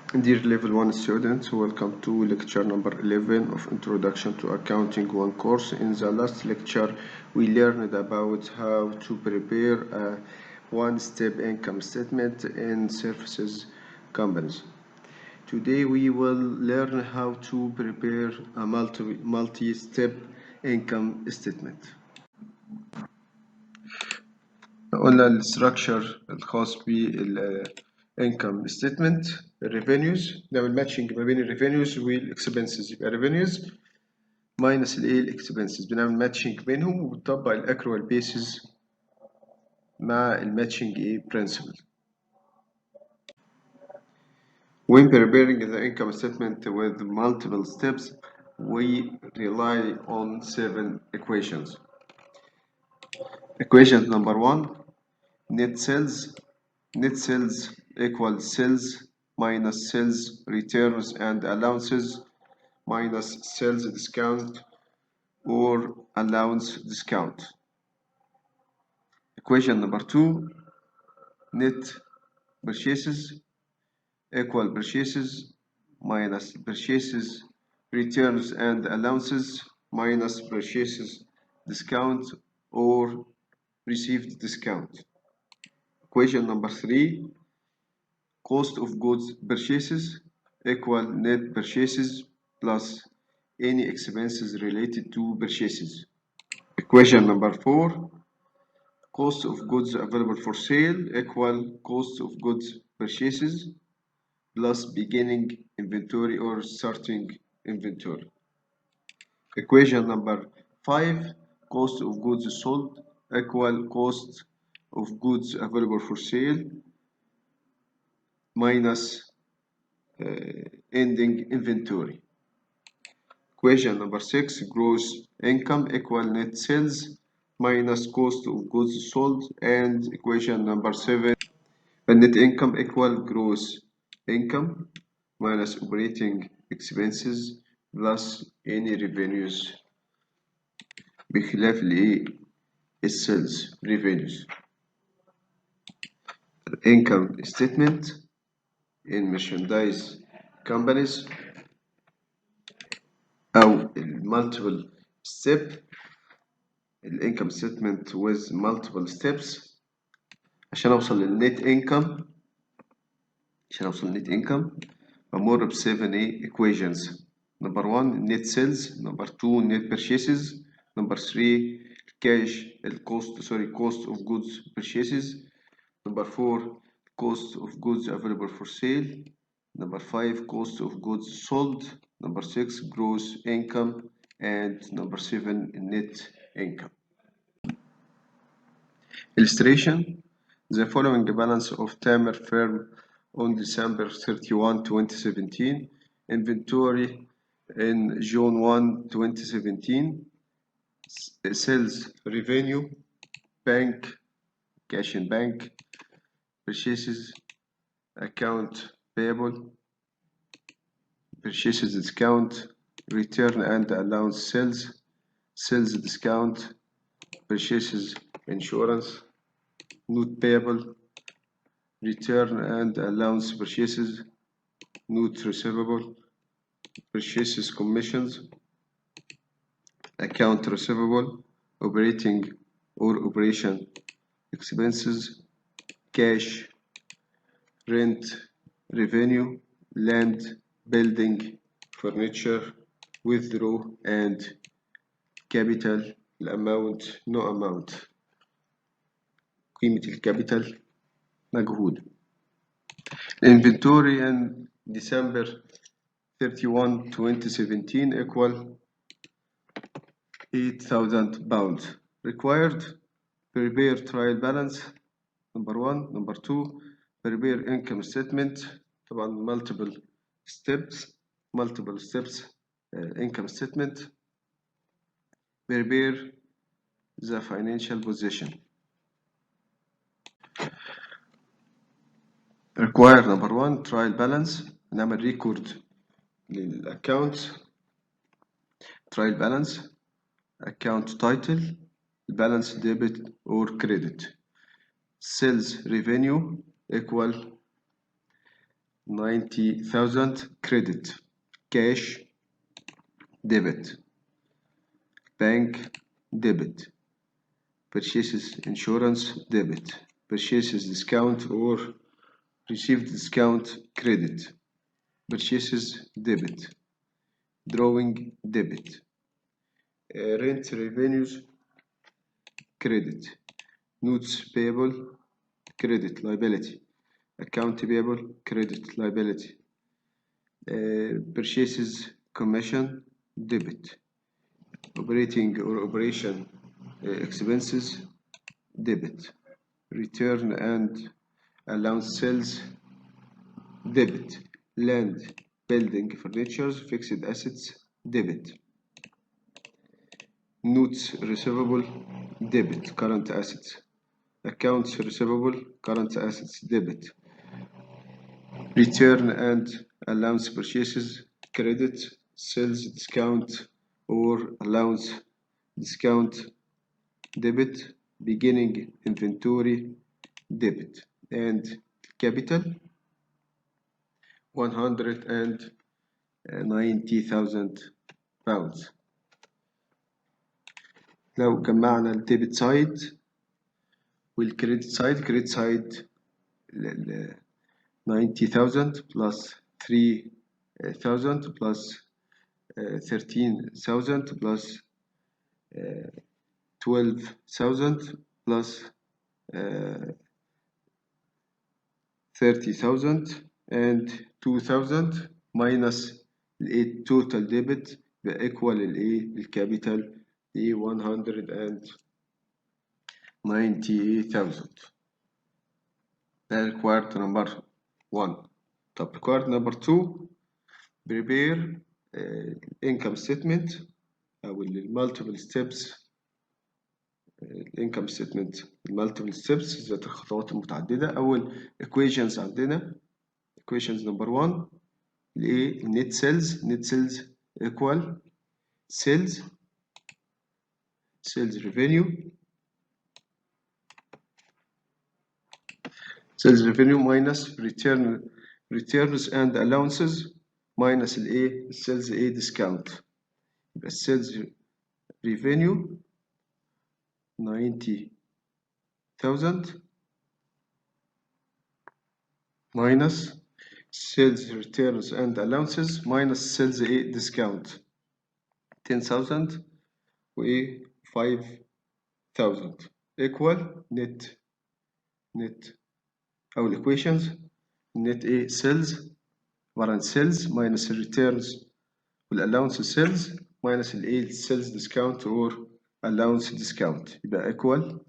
Dear Level 1 students, welcome to lecture number 11 of Introduction to Accounting 1 course. In the last lecture, we learned about how to prepare a one-step income statement in services companies. Today, we will learn how to prepare a multi-step income statement. قلنا الستراكشر الخاص بالانكم ستيتمنت الريفينيوز نعمل ماتشنج ما بين الريفينيوز والاكسبنسز يبقى ريفينيوز ماينس الايه الاكسبنسز بنعمل ماتشنج بينهم وبنطبق الاكروال بيسز مع الماتشنج ايه برنسبل. When preparing the income statement with multiple steps, we rely on 7 equations. Equation number 1, net sales equals sales minus sales returns and allowances minus sales discount or allowance discount. Equation number 2, net purchases equal purchases minus purchases returns and allowances minus purchases discount or received discount. Equation number 3, cost of goods purchases equal net purchases plus any expenses related to purchases. Equation number 4, cost of goods available for sale equal cost of goods purchases plus beginning inventory or starting inventory. Equation number 5, cost of goods sold equal cost of goods available for sale minus ending inventory. Equation number 6, gross income equal net sales minus cost of goods sold. And equation number 7, net income equal gross income minus operating expenses plus any revenues بخلاف الايه السيلز revenues. Income statement in merchandise companies أو multiple step الانكم ستيتمنت with multiple steps عشان اوصل للنت انكم بمر ب 7 equations. Number 1 net sales, number 2 net purchases, number 3 cost of goods purchases, number 4 cost of goods available for sale, number 5 cost of goods sold, number 6 gross income, and number 7 net income. Illustration: the following balance of Tamer firm on December 31, 2017, inventory in June 1, 2017, sales revenue, bank, cash in bank, purchases, account payable, purchases discount, return and allowance sales discount, purchases insurance, note payable, return and allowance purchases, note receivable, purchases commissions, account receivable, operating or operation expenses, cash, rent, revenue, land, building, furniture, withdraw, and capital, الامount, no amount. قيمة الكابيتال مجهول. Inventory in December 31, 2017 equal 8,000 pounds. Required: prepare trial balance number 1. Number 2, prepare income statement. طبعا multiple steps income statement. Prepare the financial position. Require number 1 trial balance. نعمل ريكورد للأكاونت. trial balance, account title, balance debit or credit. Sales revenue equal 90,000 credit. Cash debit. Bank debit. Purchases insurance debit. Purchases discount or received discount credit. Purchases debit. Drawing debit. Rent revenues credit. Notes payable credit liability. Account payable credit liability. Purchases commission debit. Operating or operation expenses debit. Return and allowance sales debit. Land, building, furniture, fixed assets debit. Notes receivable debit. Current assets. Accounts receivable current assets debit. Return and allowance purchases credit. Sales discount or allowance discount debit. Beginning inventory debit. And capital 190,000 pounds. لو جمعنا الديبت سايد والكريدت سايد، كريدت سايد 90,000 plus 3,000 plus 13,000 plus 12,000 plus 30,000 and 2,000 minus ال total debit equal الكابيتال 190,000. ده required number 1. طب required number 2 prepare income statement أو multiple steps. الانكم ستيتمنت multiple steps ذات الخطوات المتعددة. أول equations عندنا equations number 1 الايه net sales equal sales revenue minus returns and allowances minus الايه sales discount. يبقى sales revenue 90,000 minus sales returns and allowances minus sales discount 10,000 و 5,000 equal net أو equations net sales عبارة عن sales minus returns والallowance sales minus sales discount or allowance discount يبقى equal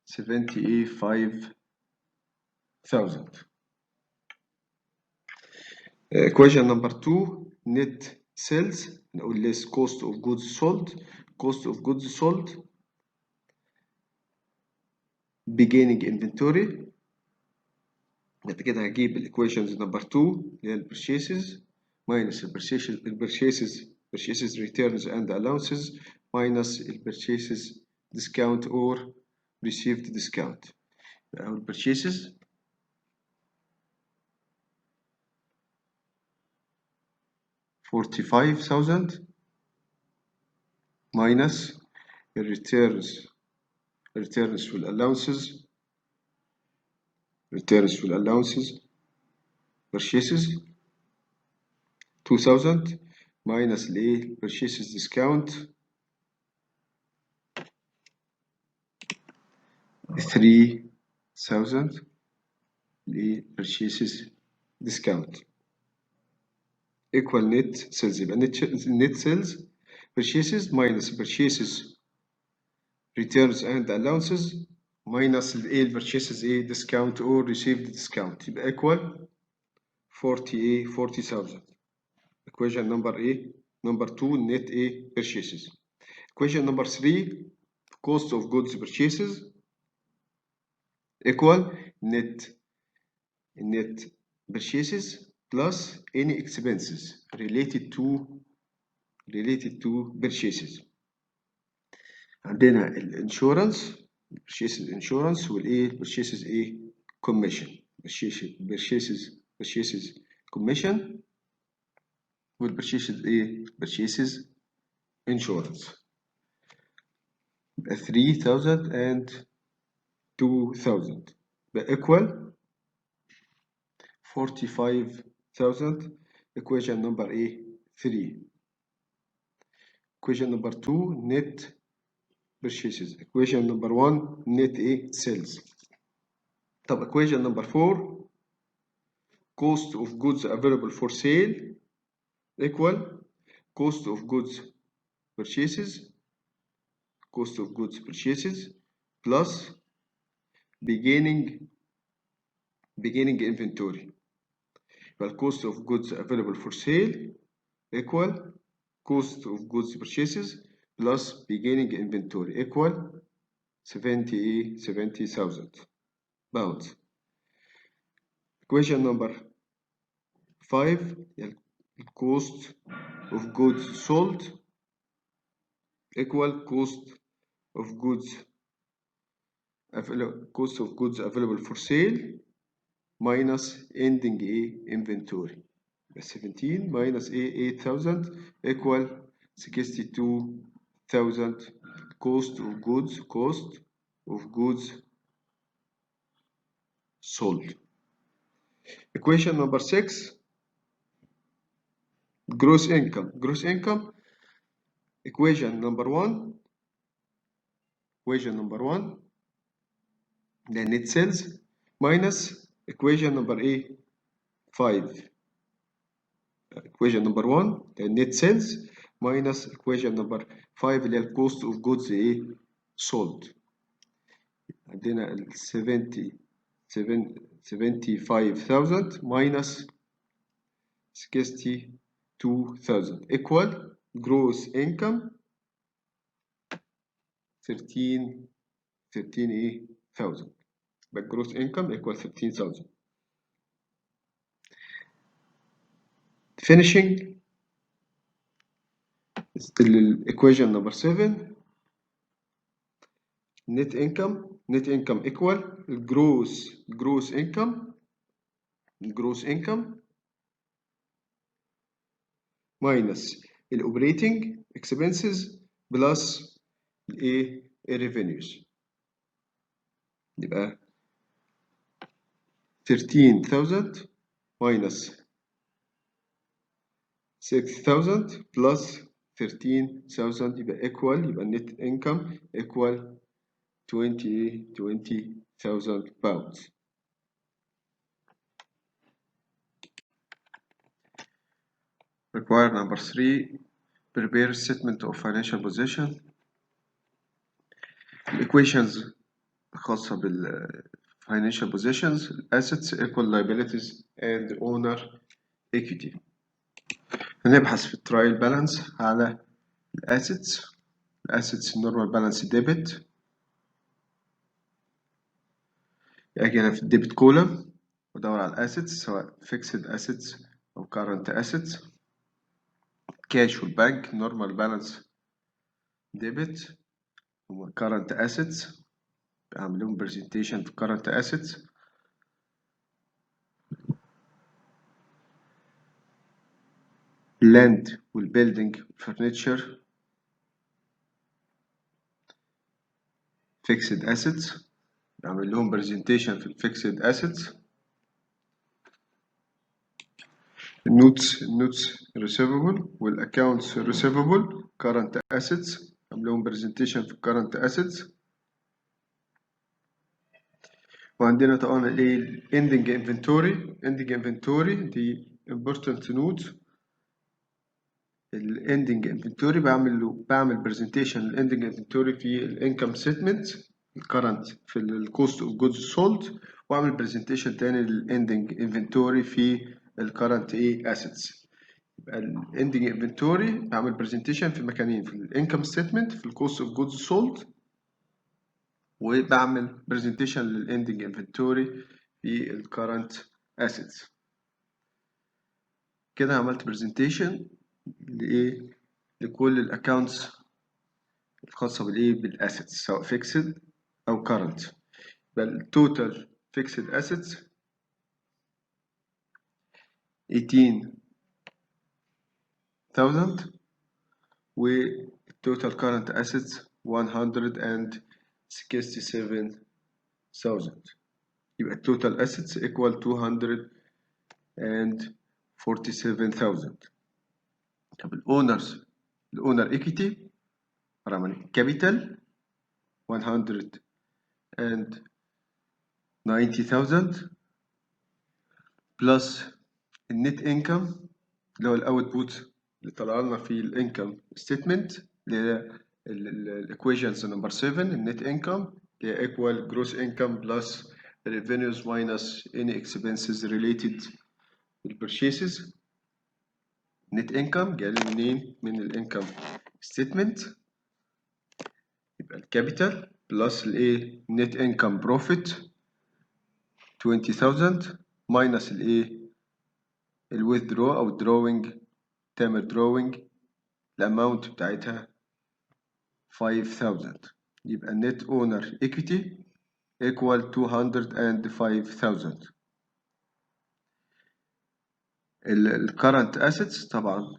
75,000. Equation number 2 net sales نقول less cost of goods sold beginning inventory. بعد كده هجيب equations number 2 اللي هي purchases minus purchases returns and allowances minus purchases discount or received discount. أو purchases $45,000 minus returns والallowances purchases 2,000 minus purchases discount 3,000 purchases discount equal net sales. يبقى net sales purchases minus purchases returns and allowances minus purchases discount or received discount يبقى equal 40,000. equation number number 2 net purchases. equation number 3 cost of goods purchases equal net purchases plus any expenses related to purchases. عندنا الانشورنس purchases insurance purchases commission purchases purchases commission والpurchases ايه purchases insurance. يبقى 3000 and 2000 يبقى equal 45,000. equation number ايه 3. equation number 2 net purchases. equation number 1 net ايه sales. طب equation number 4 cost of goods available for sale equal cost of goods purchases plus beginning inventory. يبقى cost of goods available for sale equal cost of goods purchases plus beginning inventory equal 70,000 pounds. equation number 5 cost of goods sold equal cost of goods available for sale minus ending inventory. 17 minus 8,000 equal 62,000 cost of goods sold. equation number 6 gross income. equation number 1 the net sales minus equation number 5. equation number 1 the net sales minus equation number 5 اللي هي cost of goods sold. عندنا 75,000 minus 62,000 equal gross income 13,000. but gross income equal 13,000. finishing equation number 7 net income equal gross income minus operating expenses plus revenues. يبقى 13,000 minus 6,000 plus 13,000 يبقى net income equal 20,000 pounds. require number 3 prepare statement of financial position. equations خاصة بال financial positions assets equal liabilities and owner equity. هنبحث في الترايل بالانس على الاسيتس normal balance debit. اجي هنا في الديبت كولم وادور على الاسيتس سواء fixed assets او current assets cash والبنك normal balance debit هما current assets بعمل لهم presentation في current assets. land والbuilding furniture fixed assets بعمل لهم presentation في fixed assets. النوتس receivable والaccounts receivable current assets بعمل لهم presentation في current assets. وعندنا طبعا الايه ending inventory دي important note. ending inventory بعمل presentation ending inventory في income statement current في cost of goods sold واعمل presentation تاني ending inventory في current assets. يبقى ending inventory بعمل presentation في مكانين في income statement في cost of goods sold وبعمل presentation ending inventory في current assets. كده عملت presentation لكل الاكونتس الخاصة بالاسيتس سواء fixed او current. بل total fixed assets 18,000 والتوتال current assets 167,000. يبقى التوتال assets equal 247,000. طب الأونر equity رمني capital 190,000 بلس النت انكم اللي هو الاوتبوت اللي طلع لنا في الانكم ستيتمنت اللي هي الايكويشنز نمبر 7. النت انكم اللي هي ايكوال جروس انكم بلس revenues minus any expenses related بالpurchases. نت انكم جاي منين؟ من الانكم ستيتمنت. يبقى الكابيتال بلس الايه؟ نت انكم بروفيت 20,000 minus الايه؟ الويثدرو او الدروينج. تعمل دروينج الاماونت بتاعتها 5,000. يبقى النت اونر ايكويتي equal 205,000. الكرنت assets طبعا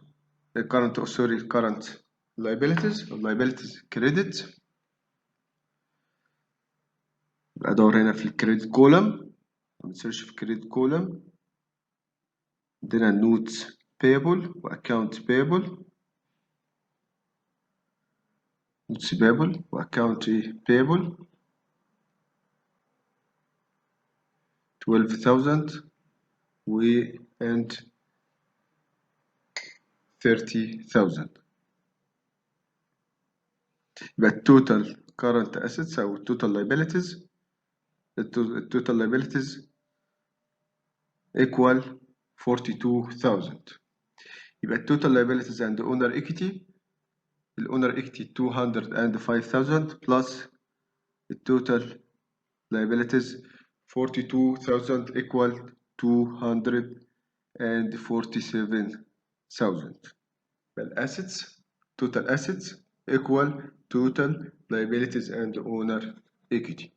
الكرنت liabilities credit. يبقى ادور هنا في الكريدت كولم، بنسيرش في الكريدت كولم عندنا notes payable واكونت payable. notes payable واكونت payable 12,000 and 30,000. يبقى التوتال current assets أو التوتال liabilities equal 42,000. يبقى التوتال liabilities and owner equity الowner equity 205,000 plus التوتال liabilities 42,000 equal 247,000. assets total assets equal total liabilities and owner equity.